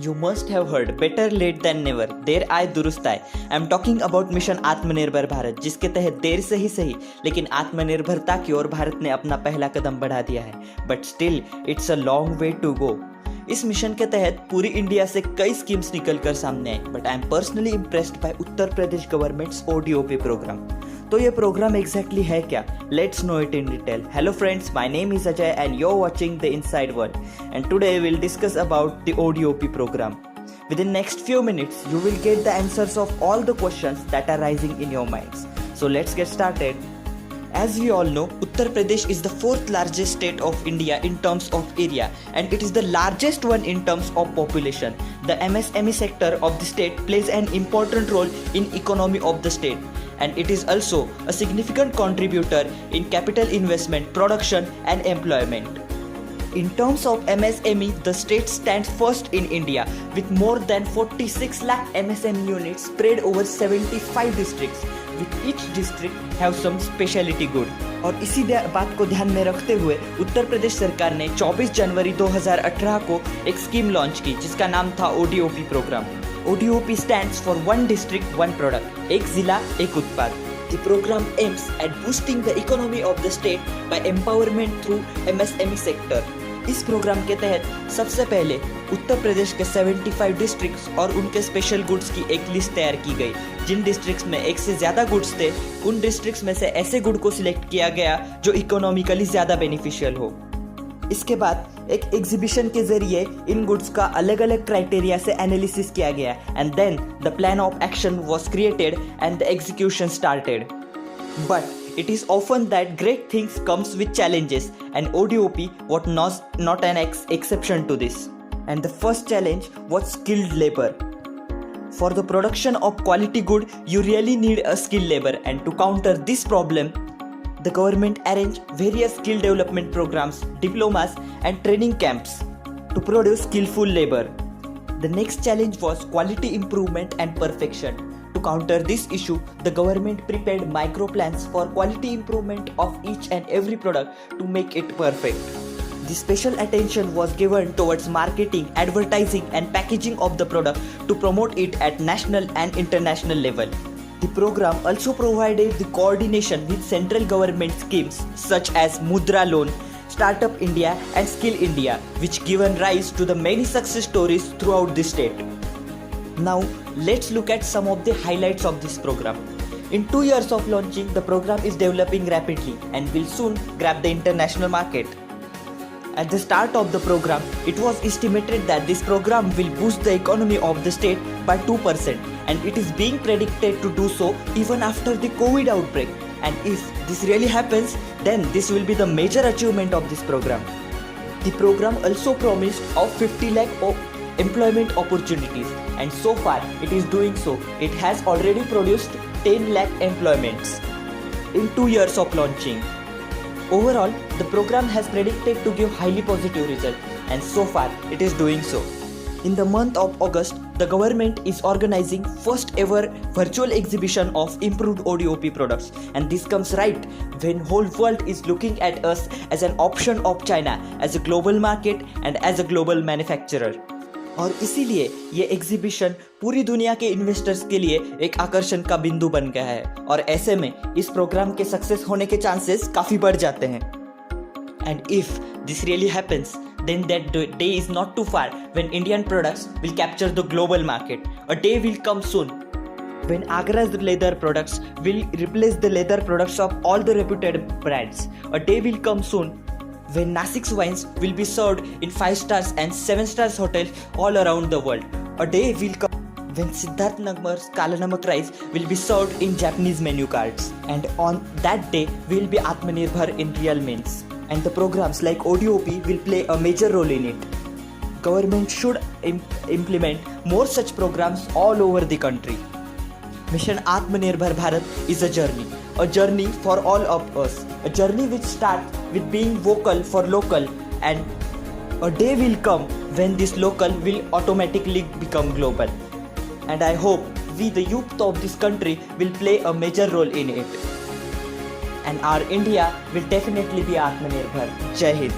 You must have heard better late than never. देर आए दुरुस्त आए. I'm talking about मिशन आत्मनिर्भर भारत, जिसके तहत देर से ही सही लेकिन आत्मनिर्भरता की ओर भारत ने अपना पहला कदम बढ़ा दिया है. But still, it's a long way to go. इस मिशन के तहत पूरी इंडिया से कई स्कीम्स निकल कर सामने आई. But I am personally impressed by Uttar Pradesh government's ODOP programme. तो ये प्रोग्राम एग्जैक्टली है क्या? Let's know it in detail. Hello friends, my name is Ajay and you are watching the inside world, and today we will discuss about the ODOP program. Within next few minutes, you will get the answers of all the questions that are rising in your minds. So let's get started. As we all know, Uttar Pradesh is the fourth largest state of India in terms of area, and it is the largest one in terms of population. The MSME sector of the state plays an important role in economy of the state, and it is also a significant contributor in capital investment, production and employment. In terms of MSME, the state stands first in India with more than 46 lakh MSME units spread over 75 districts, with each district have some specialty good. और इसी बात को ध्यान में रखते हुए उत्तर प्रदेश सरकार ने 24 जनवरी 2018 को एक स्कीम लॉन्च की जिसका नाम था ODOP program. ODOP stands for one district, one product. एक जिला एक उत्पाद. The program aims at boosting the economy of the state by empowerment through MSME sector. इस प्रोग्राम के तहत सबसे पहले उत्तर प्रदेश के 75 डिस्ट्रिक्ट्स और उनके स्पेशल गुड्स की एक लिस्ट तैयार की गई. जिन डिस्ट्रिक्ट्स में एक से ज़्यादा गुड्स थे, उन डिस्ट्रिक्ट्स में से ऐसे गुड को सिलेक्ट किया गया जो इकोनॉमिकली ज़्यादा बेनिफिशियल हो. इसके बाद एक एग्जीबिशन के जरिए इन गुड्स का अलग अलग क्राइटेरिया से एनालिसिस किया गया, and then the plan of action was created and the execution started. But it is often that great things comes with challenges, and ODOP was not an exception to this. And the first challenge was skilled labor. For the production of quality good, you really need a skilled labor, and to counter this problem, the government arranged various skill development programs, diplomas and training camps to produce skillful labor. The next challenge was quality improvement and perfection. To counter this issue, the government prepared micro plans for quality improvement of each and every product to make it perfect. The special attention was given towards marketing, advertising and packaging of the product to promote it at national and international level. The program also provided the coordination with central government schemes such as Mudra Loan, Startup India and Skill India, which given rise to the many success stories throughout the state. Now, let's look at some of the highlights of this program. In 2 years of launching, the program is developing rapidly and will soon grab the international market. At the start of the program, it was estimated that this program will boost the economy of the state by 2%, and it is being predicted to do so even after the COVID outbreak. And if this really happens, then this will be the major achievement of this program. The program also promised of 50 lakh employment opportunities, and so far it is doing so. It has already produced 10 lakh employments in 2 years of launching. Overall, the program has predicted to give highly positive results, and so far it is doing so. In the month of August, the government is organizing first ever virtual exhibition of improved ODOP products, and this comes right when whole world is looking at us as an option of China as a global market and as a global manufacturer. और इसीलिए ये exhibition पूरी दुनिया के investors के लिए एक आकर्षण का बिंदु बन गया है, और ऐसे में इस प्रोग्राम के सक्सेस होने के चांसेस काफ़ी बढ़ जाते हैं. And if this really happens, then that day is not too far when Indian products will capture the global market. A day will come soon when Agra's leather products will replace the leather products of all the reputed brands. A day will come soon when Nasik's wines will be served in 5 stars and 7 stars hotels all around the world. A day will come when Siddharth Nagmar's Kala Namak rice will be served in Japanese menu cards. And on that day, we will be Atmanirbhar in real means. And the programs like ODOP will play a major role in it. Government should implement more such programs all over the country. Mission Atmanirbhar Bharat is a journey for all of us, a journey which starts with being vocal for local, and a day will come when this local will automatically become global. And I hope we, the youth of this country, will play a major role in it. And our India will definitely be Atmanirbhar. Jai Hind.